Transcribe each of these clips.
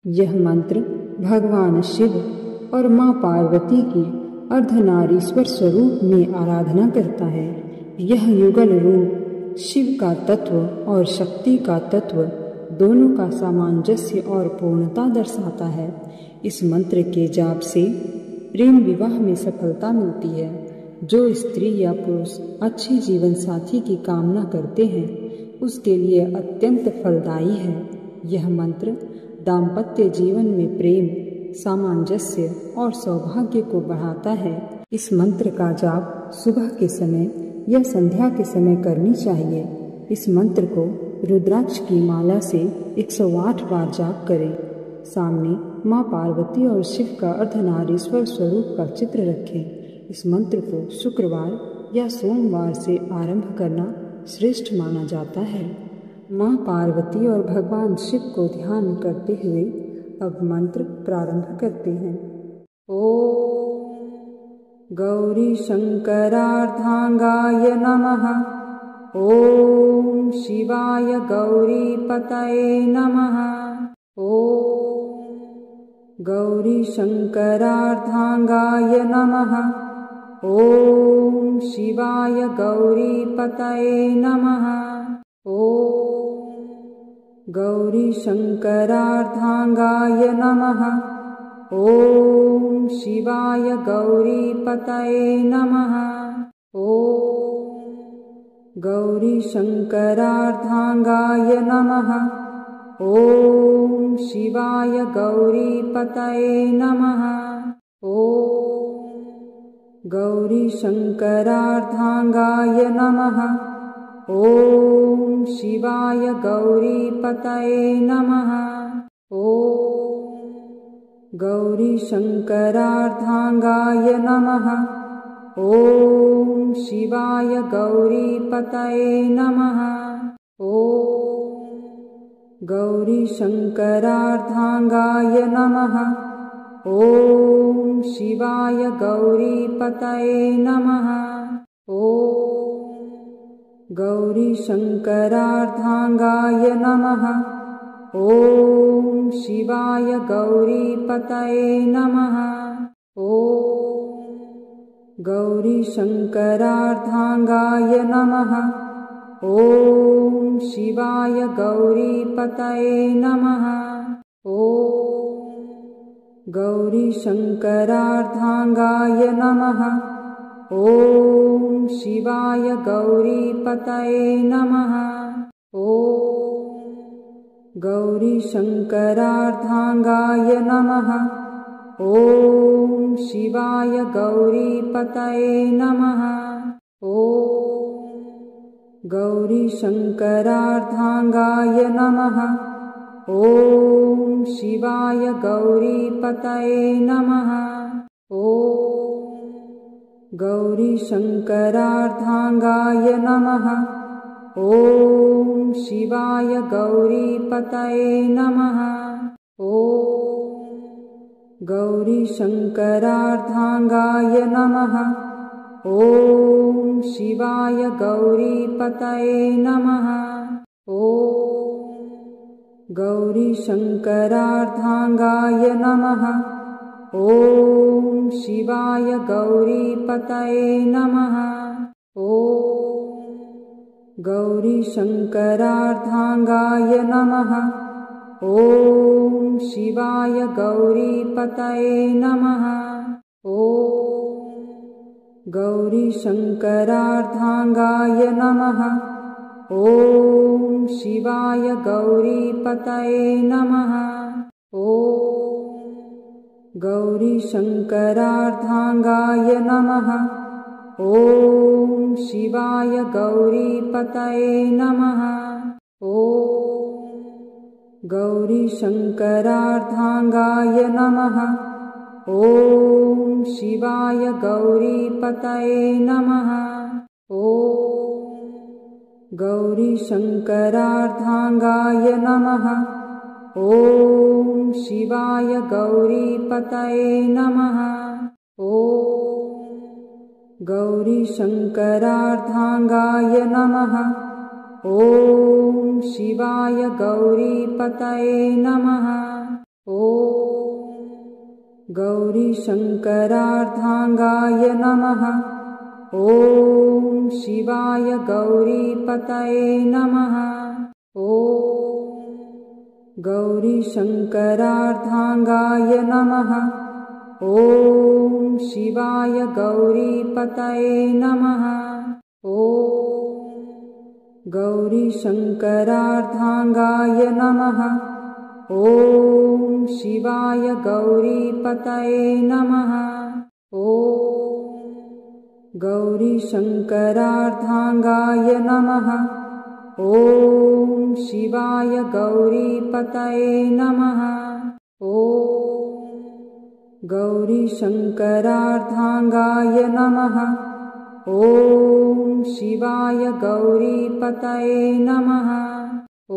यह मंत्र भगवान शिव और माँ पार्वती की अर्धनारीश्वर स्वरूप में आराधना करता है। यह युगल रूप शिव का तत्व और शक्ति का तत्व दोनों का सामंजस्य और पूर्णता दर्शाता है। इस मंत्र के जाप से प्रेम विवाह में सफलता मिलती है। जो स्त्री या पुरुष अच्छे जीवन साथी की कामना करते हैं उसके लिए अत्यंत फलदायी है। यह मंत्र दाम्पत्य जीवन में प्रेम, सामंजस्य और सौभाग्य को बढ़ाता है। इस मंत्र का जाप सुबह के समय या संध्या के समय करनी चाहिए। इस मंत्र को रुद्राक्ष की माला से 108 बार जाप करें। सामने माँ पार्वती और शिव का अर्धनारीश्वर स्वरूप का चित्र रखें। इस मंत्र को शुक्रवार या सोमवार से आरंभ करना श्रेष्ठ माना जाता है। माँ पार्वती और भगवान शिव को ध्यान करते हुए अब मंत्र प्रारंभ करते हैं। ओम गौरी शंकरार्धांगाय नमः। ओम शिवाय गौरी पतये नमः। ओम गौरी शंकरार्धांगाय नमः। ओम शिवाय गौरी पतये नमः। ओम गौरी शंकरार्धांगाय नमः। ओम शिवाय गौरी पतये नमः। ओम गौरी शंकरार्धांगाय नमः। ओम शिवाय गौरी पतये नमः। ओम गौरी शंकरार्धांगाय नमः। ओम शिवाय गौरी पतये नमः। ओम गौरी शंकरार्धांगाय नमः। ओम शिवाय गौरी पतये नमः। ओम गौरी शंकरार्धांगाय नमः। ओम शिवाय गौरी पतये नमः। ओम गौरी शंकरार्धांगाय नमः। ओम शिवाय गौरी पतये नमः। ओम गौरी शंकरार्धांगाय नमः। ओम शिवाय गौरी पतये नमः। ओम गौरी शंकरार्धांगाय नमः। ओम शिवाय गौरी पतये नमः। ओम गौरी शंकरार्धांगाय नमः। ओम शिवाय गौरी पतये नमः। ओम गौरी शंकरार्धांगाय नमः। ओम शिवाय गौरी पतये नमः। ओम गौरी शंकरार्धांगाय नमः। ओम शिवाय गौरी पतये नमः। ओम गौरी शंकरार्धांगाय नमः। ओम शिवाय गौरी पतये नमः। ओम गौरी शंकरार्धांगाय नमः। ओम शिवाय गौरी पतये नमः। ओम गौरी शंकरार्धांगाय नमः। ओम शिवाय गौरी पतये नमः। ओम गौरी शंकरार्धांगाय नमः। ओम शिवाय गौरी पतये नमः। ओम गौरी शंकरार्धांगाय नमः। ओम शिवाय गौरी पतये नमः। ओम गौरी शंकरार्धांगाय नमः। ओम शिवाय गौरी पतये नमः। ओम गौरी शंकरार्धांगाय नमः। ओम शिवाय गौरी पतये नमः। ओम गौरी शंकरार्धांगाय नमः। ओम शिवाय गौरी पतये नमः। ॐ गौरीशङ्करार्धाङ्गाय नमः। ॐ शिवाय गौरीपतये नमः। ॐ गौरीशङ्करार्धाङ्गाय नमः। ॐ शिवाय गौरीपतये नमः। ॐ गौरीशङ्करार्धाङ्गाय नमः। ॐ शिवाय गौरीपतये नमः। ॐ गौरीशङ्करार्धाङ्गाय नमः। ॐ शिवाय गौरीपतये नमः। ॐ गौरीशङ्करार्धाङ्गाय नमः। ॐ शिवाय गौरीपतये नमः। ॐ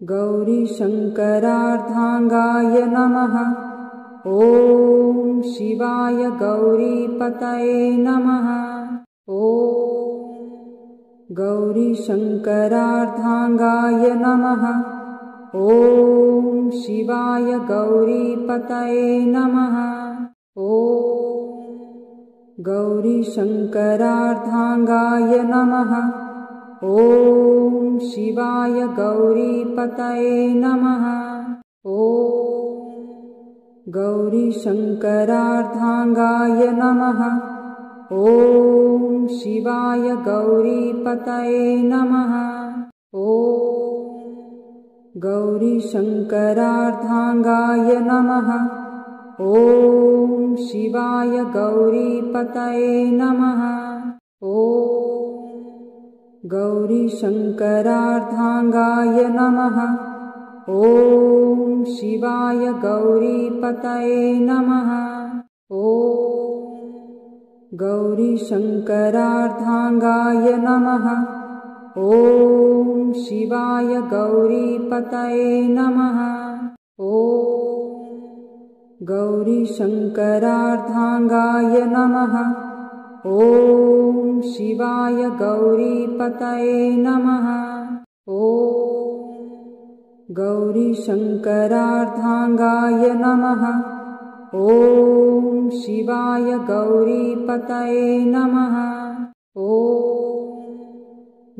गौरीशङ्करार्धाङ्गाय नमः। ॐ शिवाय गौरीपतये नमः। ॐ गौरीशङ्करार्धाङ्गाय नमः। ॐ शिवाय गौरीपतये नमः। ॐ गौरीशङ्करार्धाङ्गाय नमः। ॐ शिवाय गौरीपतये नमः। ॐ गौरीशङ्करार्धाङ्गाय नमः। ॐ शिवाय गौरीपतये नमः। ॐ गौरीशङ्करार्धाङ्गाय नमः। ॐ शिवाय गौरीपतये नमः। ॐ गौरीशङ्करार्धाङ्गाय नमः। ॐ शिवाय गौरीपतये नमः। ॐ गौरीशङ्करार्धाङ्गाय नमः। ॐ शिवाय गौरीपतये नमः। ॐ गौरीशङ्करार्धाङ्गाय नमः। ॐ शिवाय गौरीपतये नमः। ॐ गौरीशङ्करार्धाङ्गाय नमः। ॐ शिवाय गौरीपतये नमः। ॐ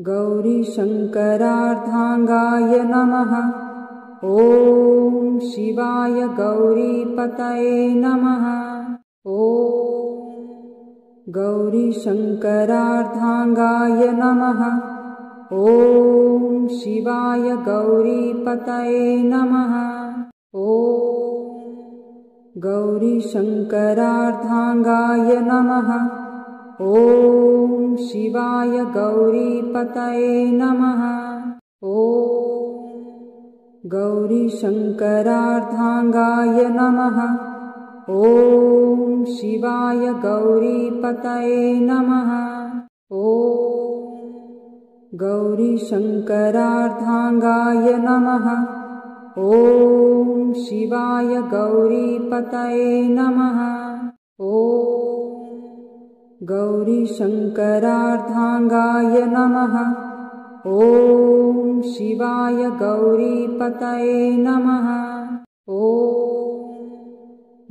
गौरीशङ्करार्धाङ्गाय नमः। ॐ शिवाय गौरीपतये नमः। ॐ गौरीशङ्करार्धाङ्गाय नमः। ॐ शिवाय गौरीपतये नमः। ॐ गौरीशङ्करार्धाङ्गाय नमः। ॐ शिवाय गौरीपतये नमः। ॐ गौरीशङ्करार्धाङ्गाय नमः। ॐ शिवाय गौरीपतये नमः। ॐ गौरीशङ्करार्धाङ्गाय नमः। ॐ शिवाय गौरीपतये नमः। ॐ गौरीशङ्करार्धाङ्गाय नमः। ॐ शिवाय गौरीपतये नमः। ॐ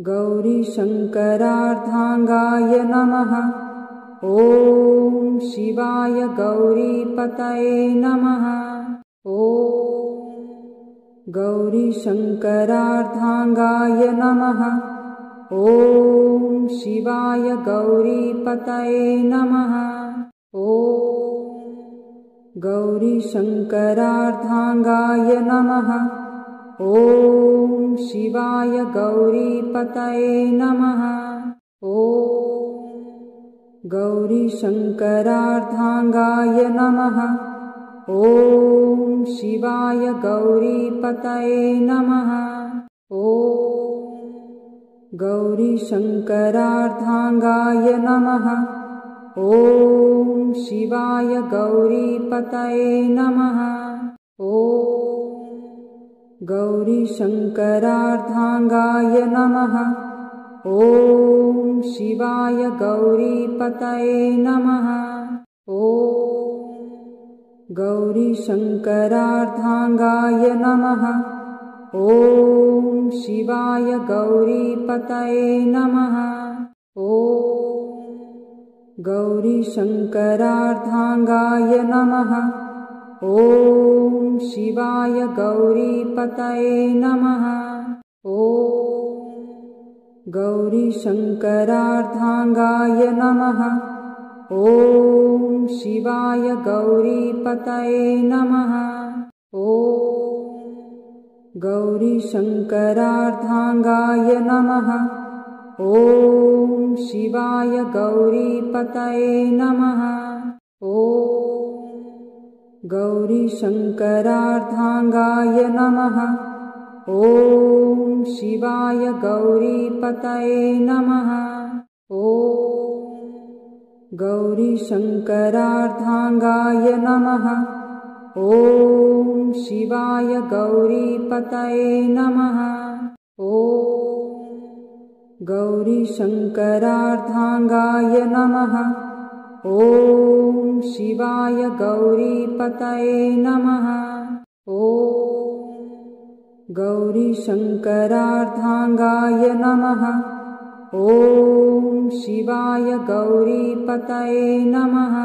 गौरीशङ्करार्धाङ्गाय नमः। ॐ शिवाय गौरीपतये नमः। ॐ गौरीशङ्करार्धाङ्गाय नमः। ॐ शिवाय गौरीपतये नमः। ॐ गौरीशङ्करार्धाङ्गाय नमः। ॐ शिवाय गौरीपतये नमः। ॐ गौरीशङ्करार्धाङ्गाय नमः। ॐ शिवाय गौरीपतये नमः। ॐ गौरीशङ्करार्धाङ्गाय नमः। ॐ शिवाय गौरीपतये नमः। ॐ गौरीशङ्करार्धाङ्गाय नमः। ॐ शिवाय गौरीपतये नमः। ॐ गौरीशङ्करार्धाङ्गाय नमः। ॐ शिवाय गौरीपतये नमः। ॐ गौरीशङ्करार्धाङ्गाय नमः। ॐ शिवाय गौरीपतये नमः। ॐ गौरीशङ्करार्धाङ्गाय नमः। ॐ शिवाय गौरीपतये नमः। ॐ गौरीशङ्करार्धाङ्गाय नमः। ॐ शिवाय गौरीपतये नमः। ॐ गौरीशङ्करार्धाङ्गाय नमः। ॐ शिवाय गौरीपतये नमः। ॐ गौरीशङ्करार्धाङ्गाय नमः। ॐ शिवाय गौरीपतये नमः। ॐ गौरीशङ्करार्धाङ्गाय नमः। ॐ शिवाय गौरीपतये नमः। ॐ गौरीशङ्करार्धाङ्गाय नमः। ॐ शिवाय गौरीपतये नमः।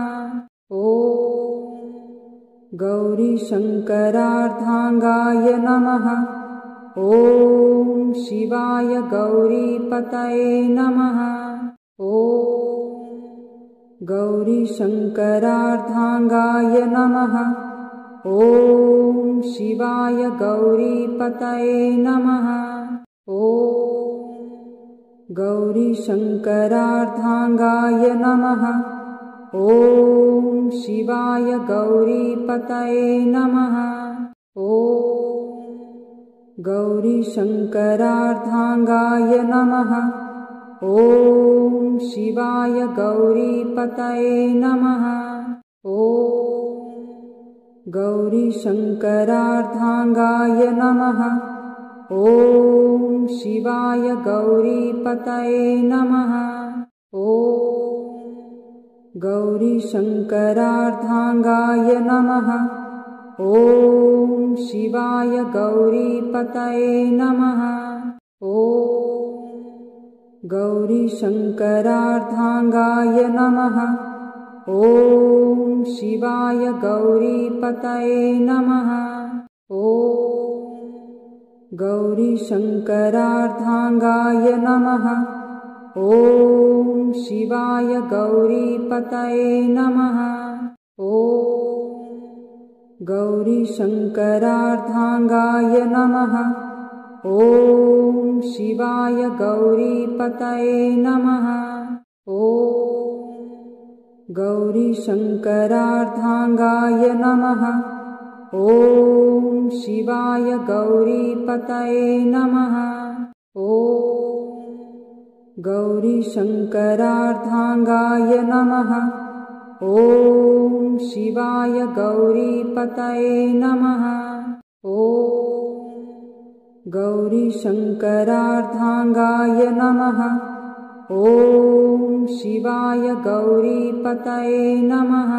ॐ गौरीशङ्करार्धाङ्गाय नमः। ॐ शिवाय गौरीपतये नमः। ॐ गौरीशङ्करार्धाङ्गाय नमः। ॐ शिवाय गौरीपतये नमः। ॐ गौरीशङ्करार्धाङ्गाय नमः। ॐ शिवाय गौरीपतये नमः। ॐ गौरीशङ्करार्धाङ्गाय नमः। ॐ शिवाय गौरीपतये नमः। ॐ गौरीशङ्करार्धाङ्गाय नमः। ॐ शिवाय गौरीपतये नमः। ॐ गौरीशङ्करार्धाङ्गाय नमः। ॐ शिवाय गौरीपतये नमः। ॐ गौरीशङ्करार्धाङ्गाय नमः। ॐ शिवाय गौरीपतये नमः। ॐ गौरीशङ्करार्धाङ्गाय नमः। ॐ शिवाय गौरीपतये नमः। ॐ गौरीशङ्करार्धाङ्गाय नमः। ॐ शिवाय गौरीपतये नमः। ॐ गौरीशङ्करार्धाङ्गाय नमः। ॐ शिवाय गौरीपतये नमः। ॐ गौरीशङ्करार्धाङ्गाय नमः। ॐ शिवाय गौरीपतये नमः। ॐ गौरीशङ्करार्धाङ्गाय नमः। ॐ शिवाय गौरीपतये नमः।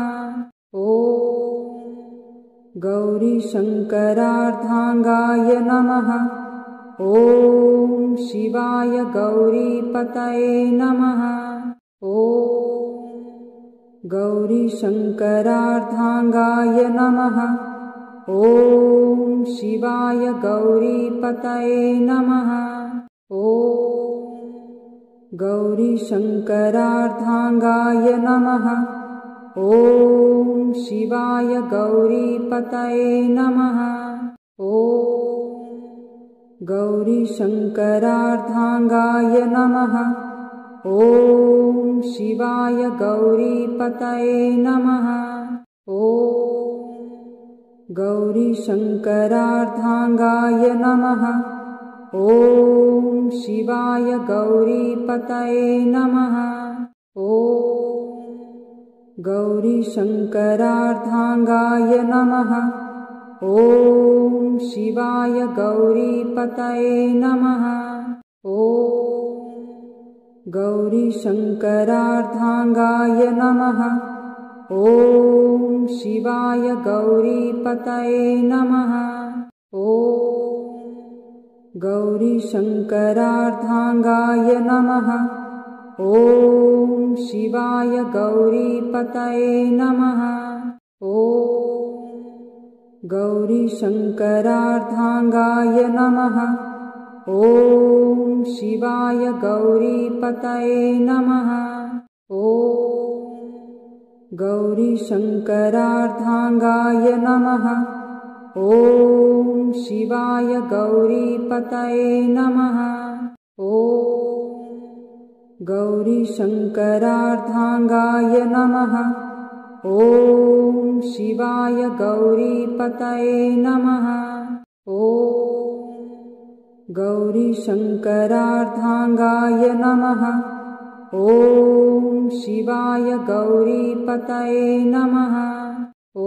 ॐ गौरीशङ्करार्धाङ्गाय नमः। ॐ शिवाय गौरीपतये नमः। ॐ गौरीशङ्करार्धाङ्गाय नमः। ॐ शिवाय गौरीपतये नमः। ॐ गौरीशङ्करार्धाङ्गाय नमः। ॐ शिवाय गौरीपतये नमः। ॐ गौरीशङ्करार्धाङ्गाय नमः। ॐ शिवाय गौरीपतये नमः। ॐ गौरीशङ्करार्धाङ्गाय नमः। ॐ शिवाय गौरीपतये नमः। ॐ गौरीशङ्करार्धाङ्गाय नमः। ॐ शिवाय गौरीपतये नमः। ॐ गौरीशङ्करार्धाङ्गाय नमः। ॐ शिवाय गौरीपतये नमः। ॐ गौरीशङ्करार्धाङ्गाय नमः। ॐ शिवाय गौरीपतये नमः। ॐ गौरीशङ्करार्धाङ्गाय नमः। ॐ शिवाय गौरीपतये नमः। ॐ गौरीशङ्करार्धाङ्गाय नमः। ॐ शिवाय गौरीपतये नमः। ॐ गौरीशङ्करार्धाङ्गाय नमः। ॐ शिवाय गौरीपतये नमः। ॐ गौरीशङ्करार्धाङ्गाय नमः। ॐ शिवाय गौरीपतये नमः। ॐ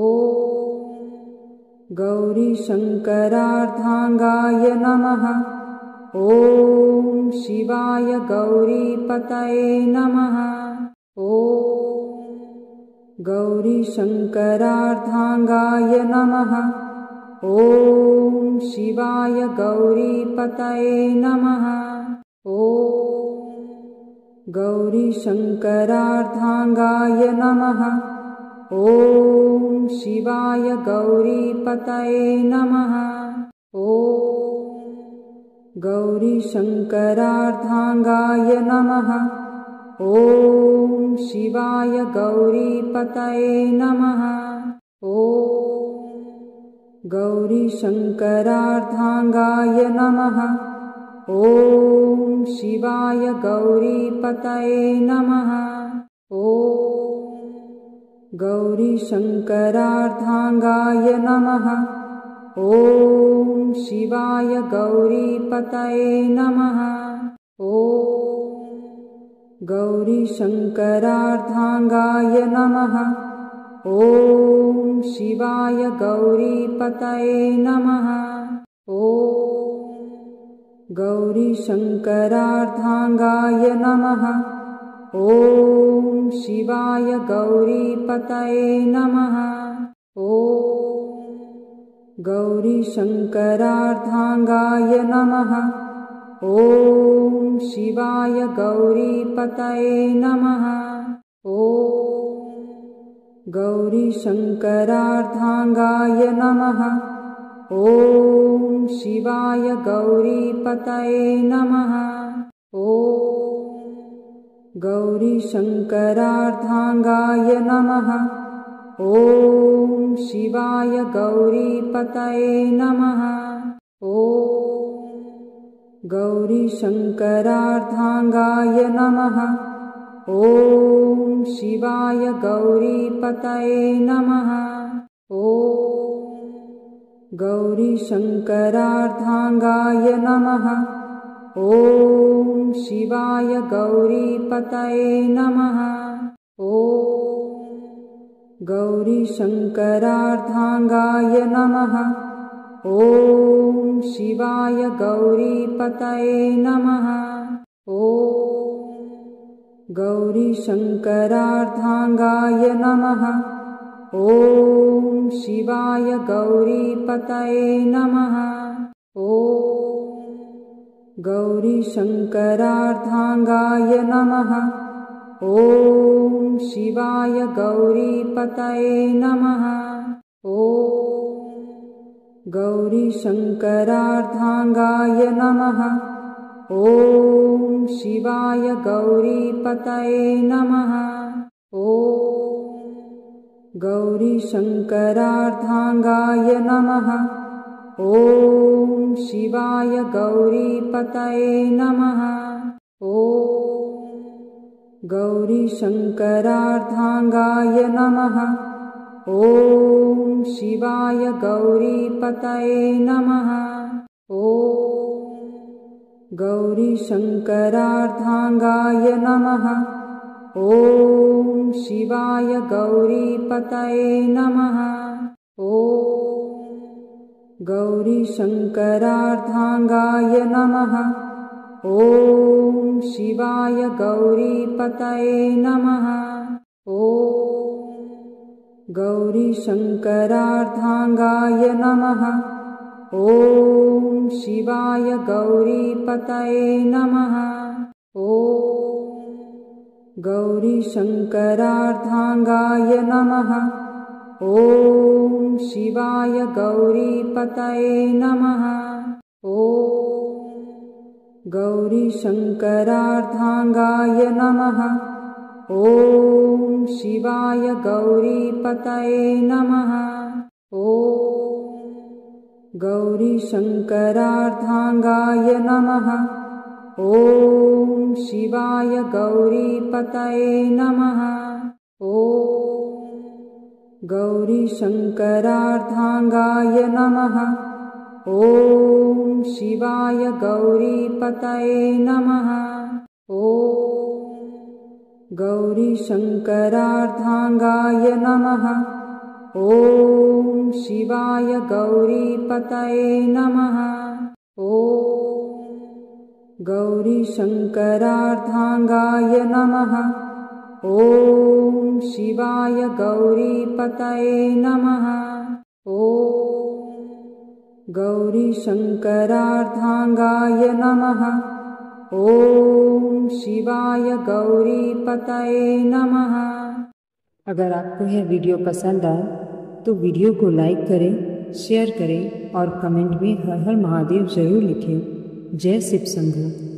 गौरीशङ्करार्धाङ्गाय नमः। ॐ शिवाय गौरीपतये नमः। ॐ गौरीशङ्करार्धाङ्गाय नमः। ॐ शिवाय गौरीपतये नमः। ॐ गौरीशङ्करार्धाङ्गाय नमः। ॐ शिवाय गौरीपतये नमः। ॐ गौरीशङ्करार्धाङ्गाय नमः। ॐ शिवाय गौरीपतये नमः। ॐ गौरीशङ्करार्धाङ्गाय नमः। ॐ शिवाय गौरीपतये नमः। ॐ गौरीशङ्करार्धाङ्गाय नमः। ॐ शिवाय गौरीपतये नमः। ॐ गौरीशङ्करार्धाङ्गाय नमः। ॐ शिवाय गौरीपतये नमः। ॐ गौरीशङ्करार्धाङ्गाय नमः। ॐ शिवाय गौरीपतये नमः। ॐ गौरीशङ्करार्धाङ्गाय नमः। ॐ शिवाय गौरीपतये नमः। ॐ गौरीशङ्करार्धाङ्गाय नमः। ॐ शिवाय गौरीपतये नमः। ॐ गौरीशङ्करार्धाङ्गाय नमः। ॐ शिवाय गौरीपतये नमः। ॐ गौरीशङ्करार्धाङ्गाय नमः। ॐ शिवाय गौरीपतये नमः। ॐ गौरीशङ्करार्धाङ्गाय नमः। ॐ शिवाय गौरीपतये नमः। ॐ गौरीशङ्करार्धाङ्गाय नमः। ॐ शिवाय गौरीपतये नमः। ॐ गौरीशङ्करार्धाङ्गाय नमः। ॐ शिवाय गौरीपतये नमः। ॐ गौरीशङ्करार्धाङ्गाय नमः। ॐ शिवाय गौरीपतये नमः। ॐ गौरीशङ्करार्धाङ्गाय नमः। ॐ शिवाय गौरीपतये नमः। ॐ गौरीशङ्करार्धाङ्गाय नमः। ॐ शिवाय गौरीपतये नमः। ॐ गौरीशङ्करार्धाङ्गाय नमः। ॐ शिवाय गौरीपतये नमः। ॐ गौरीशङ्करार्धाङ्गाय नमः। ॐ शिवाय गौरीपतये नमः। ॐ गौरीशङ्करार्धाङ्गाय नमः। ॐ शिवाय गौरीपतये नमः। ॐ गौरीशङ्करार्धाङ्गाय नमः। ॐ शिवाय गौरीपतये नमः। ॐ गौरीशङ्करार्धाङ्गाय नमः। ॐ शिवाय गौरीपतये नमः। ॐ गौरीशङ्करार्धाङ्गाय नमः। ॐ शिवाय गौरीपतये नमः। ॐ गौरीशङ्करार्धाङ्गाय नमः। ॐ शिवाय गौरीपतये नमः। ॐ गौरीशङ्करार्धाङ्गाय नमः। ॐ शिवाय गौरीपतये नमः। ॐ गौरीशङ्करार्धाङ्गाय नमः। ॐ शिवाय गौरीपतये नमः। ॐ गौरीशङ्करार्धाङ्गाय नमः। ॐ शिवाय गौरीपतये नमः। ॐ गौरीशङ्करार्धाङ्गाय नमः। ॐ शिवाय गौरीपतये नमः। अगर आपको यह वीडियो पसंद आए तो वीडियो को लाइक करें, शेयर करें और कमेंट में हर हर महादेव जरूर लिखें। जय शिव शंभू।